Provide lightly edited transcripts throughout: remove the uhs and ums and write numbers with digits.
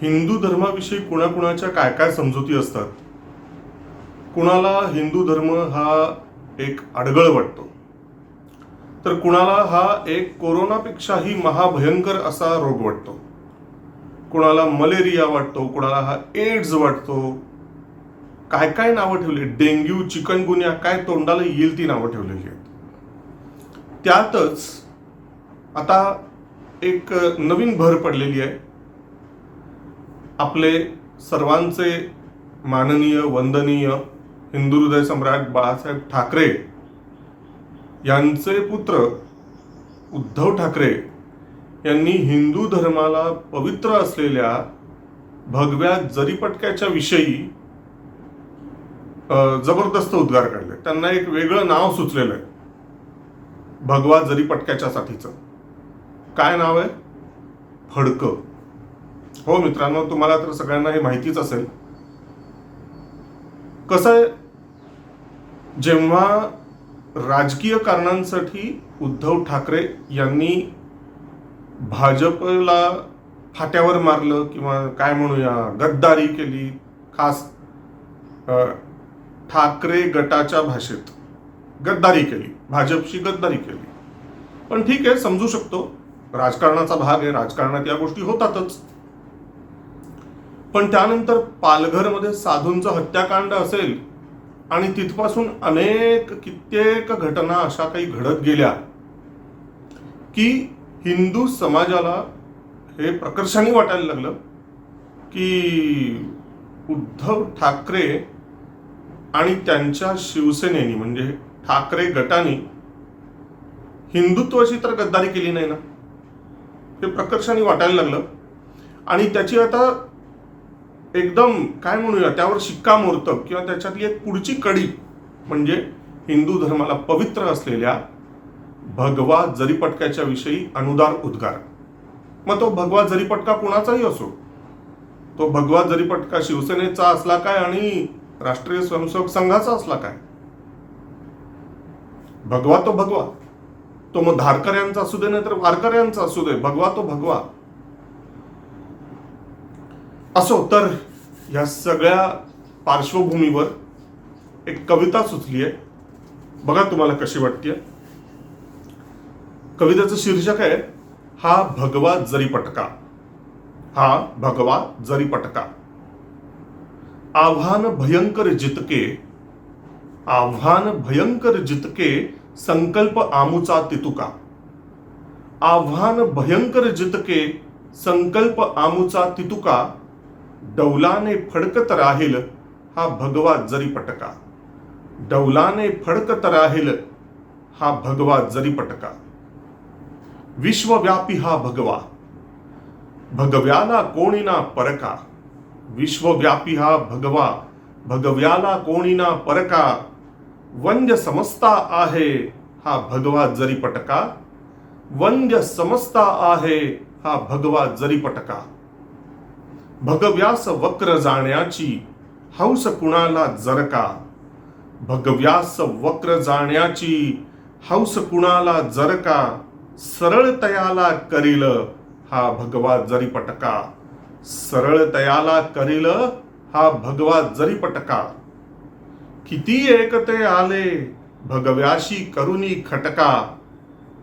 हिंदू धर्माविषयी कुणाकुणाच्या काय काय समजुती असतात. कुणाला हिंदू धर्म हा एक अडगळ वाटतो, तर कुणाला हा एक कोरोनापेक्षाही महाभयंकर असा रोग वाटतो. कुणाला मलेरिया वाटतो, कुणाला हा एड्स वाटतो. काय काय नावं ठेवली, डेंग्यू, चिकनगुन्या, काय तोंडाला येईल ती नावं ठेवलेली आहेत. त्यातच आता एक नवीन भर पडलेली आहे. आपले सर्वांचे माननीय वंदनीय हिंदू हृदय सम्राट बाळासाहेब ठाकरे यांचे पुत्र उद्धव ठाकरे यांनी हिंदू धर्माला पवित्र असलेल्या भगव्या जरीपटक्याच्या विषयी जबरदस्त उद्गार काढले. त्यांना एक वेगळं नाव सुचलेलं आहे भगवा जरीपटक्याच्या साठीचं. काय नाव आहे? फडकं. हो मित्रांनो, तुम्हाला तर सगळ्यांना हे माहितीच असेल. कसं आहे, जेव्हा राजकीय कारणांसाठी उद्धव ठाकरे यांनी भाजपला फाट्यावर मारलं किंवा काय म्हणूया गद्दारी केली, खास ठाकरे गटाच्या भाषेत गद्दारी केली, भाजपशी गद्दारी केली. पण ठीक आहे, समजू शकतो, राजकारणाचा भाग आहे, राजकारणात या गोष्टी होतातच. पण त्यानंतर पालघरमध्ये साधूंचं हत्याकांड असेल आणि तिथपासून कित्येक घटना अशा काही घडत गेल्या की हिंदू समाजाला हे प्रकर्षाने वाटायला लागलं की उद्धव ठाकरे आणि त्यांच्या शिवसेनेनी म्हणजे ठाकरे गटाने हिंदुत्वाची तर गद्दारी केली नाही ना, हे प्रकर्षाने वाटायला लागलं. आणि त्याची आता एकदम काय म्हणूया त्यावर शिक्कामोर्तब किंवा त्याच्यातली एक पुढची कडी म्हणजे हिंदू धर्माला पवित्र असलेल्या भगवा जरीपटक्याच्या विषयी अनुदार उद्गार. मग तो भगवा जरीपटका कुणाचाही असो, तो भगवा जरीपटका शिवसेनेचा असला काय आणि राष्ट्रीय स्वयंसेवक संघाचा असला काय, भगवा तो भगवा. तो मग धारकऱ्यांचा असू दे नाही तर वारकऱ्यांचा असू दे, भगवा तो भगवा असो. तर या सगळ्या पार्श्वभूमीवर एक कविता सुचली आहे, बघा तुम्हाला कशी वाटते. कवितेचं शीर्षक आहे हा भगवा जरीपटका. हा भगवा जरीपटका. आव्हान भयंकर जितके, आव्हान भयंकर जितके, संकल्प आमुचा तितुका. आव्हान भयंकर जितके, संकल्प आमुचा तितुका. डौलाने फडकत राहील हा भगवा जरीपटका. डौलाने फडकत राहील हा भगवा जरीपटका. विश्वव्यापी हा भगवा, भगव्याला कोणी ना परका. विश्वव्यापी हा भगवा, भगव्याला कोणी ना परका. वंद्य समजता आहे हा भगवा जरीपटका. वंद्य समजता आहे हा भगवा जरीपटका. भगव्यास वक्र जाण्याची हौस कुणाला जरका. भगव्यास वक्र जाण्याची हौस कुणाला जरका. सरळ तयाला करील हा भगवा जरीपटका. सरळ तयाला करील हा भगवा जरीपटका. किती एकते आले भगव्याशी करुनी खटका.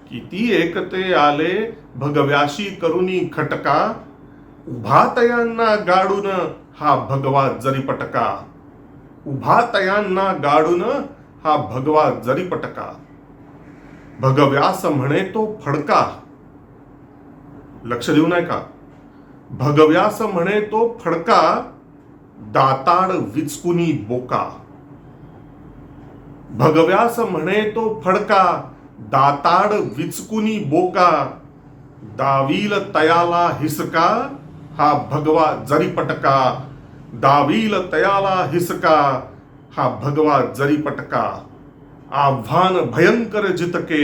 किती एकते आले भगव्याशी करुनी खटका. उभातयांना गाडून हा भगवा जरीपटका. उभातयांना गाडून हा भगवा जरीपटका. भगव्यास म्हणे तो फडका. लक्ष देऊ नाही का? भगव्यास म्हणे तो फडका. दाताड विचकुनी बोका. भगव्यास म्हणे तो फडका. दाताड विचकुनी बोका. दावील तयाला हिसका हा भगवा जरीपटका. दावील तयाला हिसका हा भगवा जरीपटका. आव्हान भयंकर जितके,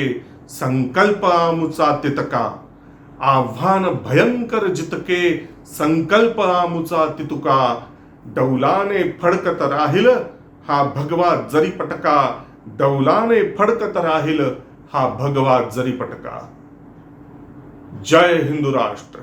संकल्प आमुचा तितका. आव्हान भयंकर जितके, संकल्प आमुचा तितुका. डौलाने फडकत राहील हा भगवा जरीपटका. डौलाने फडकत राहील हा भगवा जरीपटका. जय हिंदू राष्ट्र.